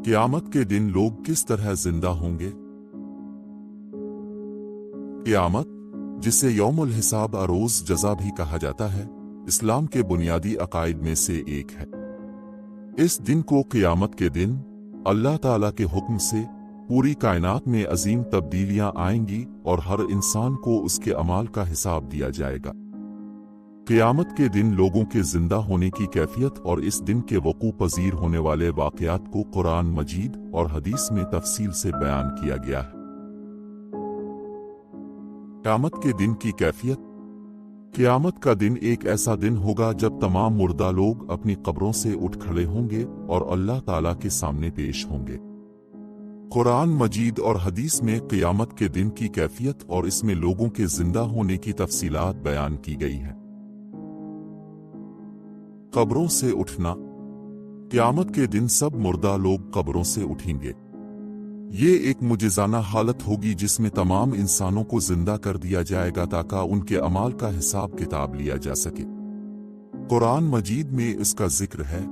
क़यामत के दिन लोग किस तरह जिंदा होंगे? क़यामत, जिसे यौमुल हिसाब अरोज जज़ा भी कहा जाता है, इस्लाम के बुनियादी अकायद में से एक है। इस दिन को क़यामत के दिन अल्लाह ताला के हुक्म से पूरी कायनात में अजीम तब्दीलियां आएंगी और हर इंसान को उसके अमाल का हिसाब दिया जाएगा। क़यामत के दिन लोगों के जिंदा होने की कैफियत और इस दिन के वक़ू पजीर होने वाले वाक़यात को कुरान मजीद और हदीस में तफसील से बयान किया गया है। क़यामत के दिन की कैफियत। क़यामत का दिन एक ऐसा दिन होगा जब तमाम मुर्दा लोग अपनी कब्रों से उठ खड़े होंगे और अल्लाह ताला के सामने पेश होंगे। कुरान मजीद और हदीस में क़यामत के दिन की कैफियत और इसमें लोगों के जिंदा होने की तफसीलात बयान की गई हैं। कब्रों से उठना। क़यामत के दिन सब मुर्दा लोग कब्रों से उठेंगे। ये एक मुजिज़ाना हालत होगी जिसमें तमाम इंसानों को जिंदा कर दिया जाएगा ताकि उनके अमाल का हिसाब किताब लिया जा सके। कुरान मजीद में इसका जिक्र है।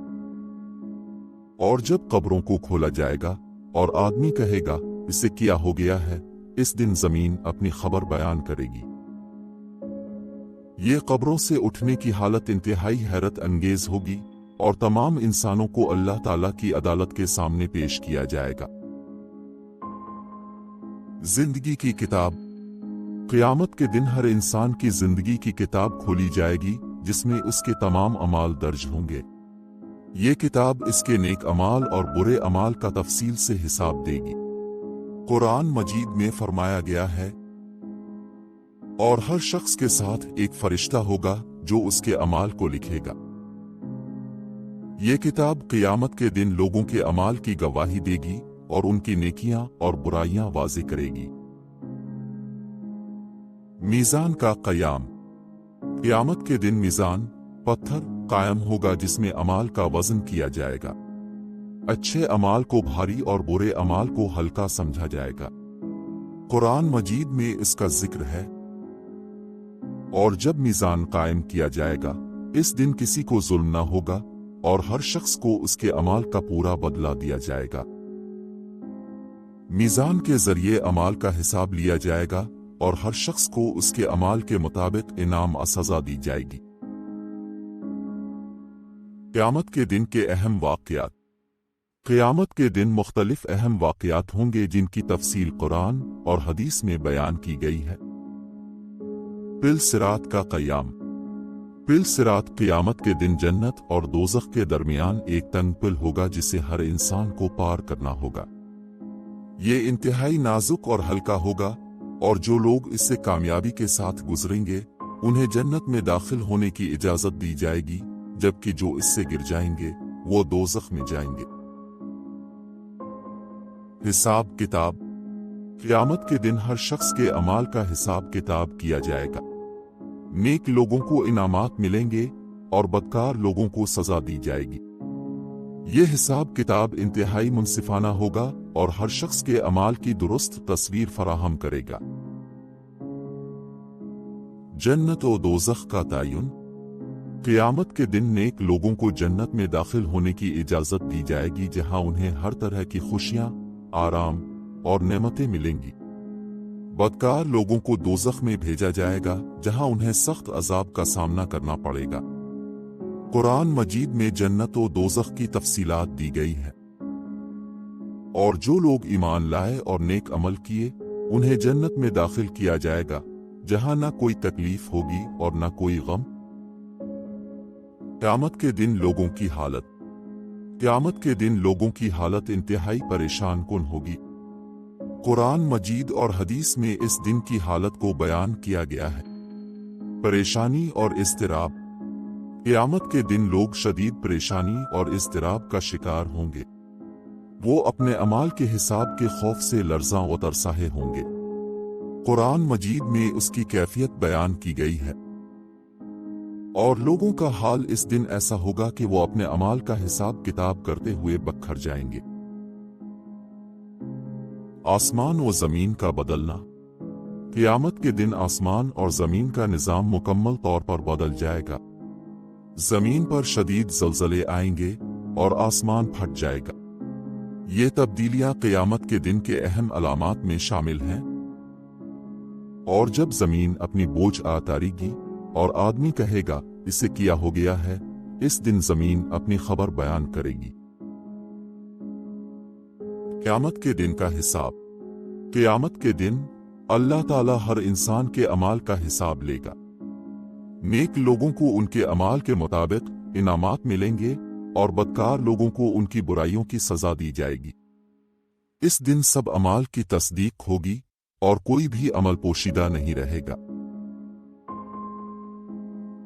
और जब कब्रों को खोला जाएगा और आदमी कहेगा, इसे क्या हो गया है, इस दिन जमीन अपनी खबर बयान करेगी। ये कब्रों से उठने की हालत इंतहाई हैरत अंगेज होगी और तमाम इंसानों को अल्लाह ताला की अदालत के सामने पेश किया जाएगा। जिंदगी की किताब। क़यामत के दिन हर इंसान की जिंदगी की किताब खोली जाएगी जिसमें उसके तमाम अमाल दर्ज होंगे। ये किताब इसके नेक अमाल और बुरे अमाल का तफसील से हिसाब देगी। कुरान मजीद में फरमाया गया है, और हर शख्स के साथ एक फरिश्ता होगा जो उसके अमाल को लिखेगा। ये किताब क़यामत के दिन लोगों के अमाल की गवाही देगी और उनकी नेकियां और बुराइयां वाज़े करेगी। मीज़ान का क़याम। क़यामत के दिन मीज़ान पत्थर कायम होगा जिसमें अमाल का वज़न किया जाएगा। अच्छे अमाल को भारी और बुरे अमाल को हल्का समझा जाएगा। कुरान मजीद में इसका जिक्र है। और जब मीज़ान कायम किया जाएगा, इस दिन किसी को जुल्म न होगा और हर शख्स को उसके अमाल का पूरा बदला दिया जाएगा। मीज़ान के जरिए अमाल का हिसाब लिया जाएगा और हर शख्स को उसके अमाल के मुताबिक इनाम सज़ा दी जाएगी। क़यामत के दिन के अहम वाक़यात। क़यामत के दिन मुख्तलिफ अहम वाक़यात होंगे जिनकी तफसील कुरान और हदीस में बयान की गई है। पिल सिरात का क़याम। पिल सिरात क़यामत के दिन जन्नत और दोज़ख के दरमियान एक तंग पिल होगा जिसे हर इंसान को पार करना होगा। ये इंतहाई नाजुक और हल्का होगा और जो लोग इससे कामयाबी के साथ गुजरेंगे उन्हें जन्नत में दाखिल होने की इजाजत दी जाएगी, जबकि जो इससे गिर जाएंगे वो दोज़ख में जाएंगे। हिसाब किताब। क़यामत के दिन हर शख्स के अमाल का हिसाब किताब किया जाएगा। नेक लोगों को इनामात मिलेंगे और बदकार लोगों को सजा दी जाएगी। ये हिसाब किताब इंतहाई मुनसिफाना होगा और हर शख्स के अमाल की दुरुस्त तस्वीर फराहम करेगा। जन्नत और दोज़ख का तयन। क़यामत के दिन नेक लोगों को जन्नत में दाखिल होने की इजाजत दी जाएगी जहां उन्हें हर तरह की खुशियां, आराम और नेमतें मिलेंगी। बदकार लोगों को दोज़ख में भेजा जाएगा जहां उन्हें सख्त अजाब का सामना करना पड़ेगा। कुरान मजीद में जन्नत और दोज़ख की तफसीलात दी गई है। और जो लोग ईमान लाए और नेक अमल किए उन्हें जन्नत में दाखिल किया जाएगा जहां ना कोई तकलीफ होगी और ना कोई गम। क़यामत के दिन लोगों की हालत। क़यामत के दिन लोगों की हालत इंतहाई परेशान कुन होगी। कुरान मजीद और हदीस में इस दिन की हालत को बयान किया गया है। परेशानी और इज़्तिराब। क़यामत के दिन लोग शदीद परेशानी और इज़्तिराब का शिकार होंगे। वो अपने अमाल के हिसाब के खौफ से लर्ज़ां व तरसाहे होंगे। कुरान मजीद में उसकी कैफियत बयान की गई है। और लोगों का हाल इस दिन ऐसा होगा कि वो अपने अमाल का हिसाब किताब करते हुए बखर जाएंगे। आसमान व ज़मीन का बदलना। क़यामत के दिन आसमान और ज़मीन का निज़ाम मुकम्मल तौर पर बदल जाएगा। ज़मीन पर शदीद ज़लज़ले आएंगे और आसमान फट जाएगा। یہ تبدیلیاں قیامت کے دن کے اہم علامات میں شامل ہیں۔ اور جب زمین اپنی بوجھ اتارے گی اور آدمی کہے گا اسے کیا ہو گیا ہے، اس دن زمین اپنی خبر بیان کرے گی۔ قیامت کے دن کا حساب۔ قیامت کے دن اللہ تعالیٰ ہر انسان کے اعمال کا حساب لے گا۔ نیک لوگوں کو ان کے اعمال کے مطابق انعامات ملیں گے اور بدکار لوگوں کو ان کی برائیوں کی سزا دی جائے گی۔ اس دن سب اعمال کی تصدیق ہوگی اور کوئی بھی عمل پوشیدہ نہیں رہے گا۔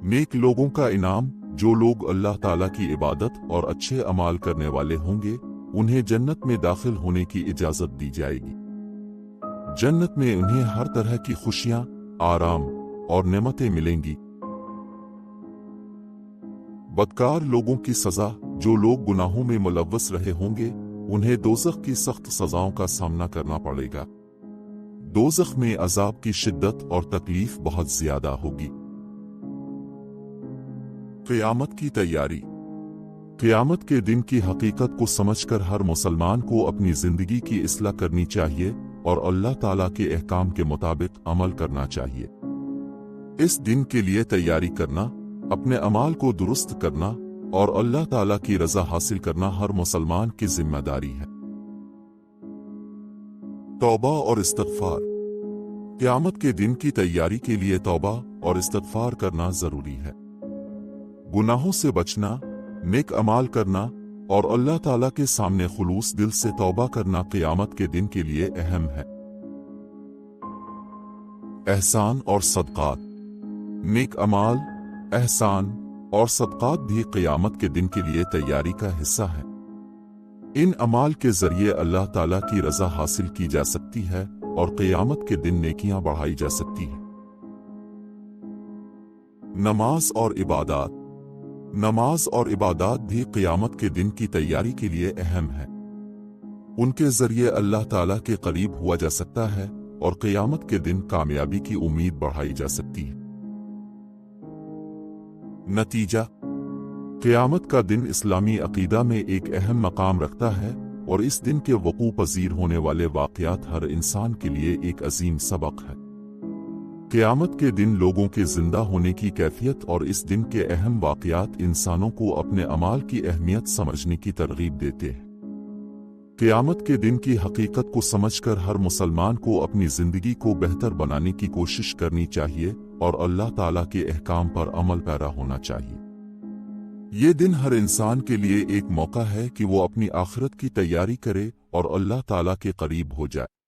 نیک لوگوں کا انعام، جو لوگ اللہ تعالیٰ کی عبادت اور اچھے اعمال کرنے والے ہوں گے، انہیں جنت میں داخل ہونے کی اجازت دی جائے گی۔ جنت میں انہیں ہر طرح کی خوشیاں، آرام اور نعمتیں ملیں گی۔ بدکار لوگوں کی سزا، جو لوگ گناہوں میں ملوث رہے ہوں گے، انہیں دوزخ کی سخت سزاؤں کا سامنا کرنا پڑے گا۔ دوزخ میں عذاب کی شدت اور تکلیف بہت زیادہ ہوگی۔ قیامت کی تیاری۔ قیامت کے دن کی حقیقت کو سمجھ کر ہر مسلمان کو اپنی زندگی کی اصلاح کرنی چاہیے اور اللہ تعالیٰ کے احکام کے مطابق عمل کرنا چاہیے۔ اس دن کے لیے تیاری کرنا، اپنے اعمال کو درست کرنا اور اللہ تعالیٰ کی رضا حاصل کرنا ہر مسلمان کی ذمہ داری ہے۔ توبہ اور استغفار۔ قیامت کے دن کی تیاری کے لیے توبہ اور استغفار کرنا ضروری ہے۔ گناہوں سے بچنا، نیک اعمال کرنا اور اللہ تعالیٰ کے سامنے خلوص دل سے توبہ کرنا قیامت کے دن کے لیے اہم ہے۔ احسان اور صدقات۔ نیک اعمال، احسان اور صدقات بھی قیامت کے دن کے لیے تیاری کا حصہ ہے۔ ان اعمال کے ذریعے اللہ تعالیٰ کی رضا حاصل کی جا سکتی ہے اور قیامت کے دن نیکیاں بڑھائی جا سکتی ہیں۔ نماز اور عبادات۔ نماز اور عبادات بھی قیامت کے دن کی تیاری کے لیے اہم ہے۔ ان کے ذریعے اللہ تعالیٰ کے قریب ہوا جا سکتا ہے اور قیامت کے دن کامیابی کی امید بڑھائی جا سکتی ہے۔ نتیجہ۔ قیامت کا دن اسلامی عقیدہ میں ایک اہم مقام رکھتا ہے اور اس دن کے وقوع پذیر ہونے والے واقعات ہر انسان کے لیے ایک عظیم سبق ہے۔ قیامت کے دن لوگوں کے زندہ ہونے کی کیفیت اور اس دن کے اہم واقعات انسانوں کو اپنے اعمال کی اہمیت سمجھنے کی ترغیب دیتے ہیں۔ قیامت کے دن کی حقیقت کو سمجھ کر ہر مسلمان کو اپنی زندگی کو بہتر بنانے کی کوشش کرنی چاہیے اور اللہ تعالیٰ کے احکام پر عمل پیرا ہونا چاہیے۔ یہ دن ہر انسان کے لیے ایک موقع ہے کہ وہ اپنی آخرت کی تیاری کرے اور اللہ تعالیٰ کے قریب ہو جائے۔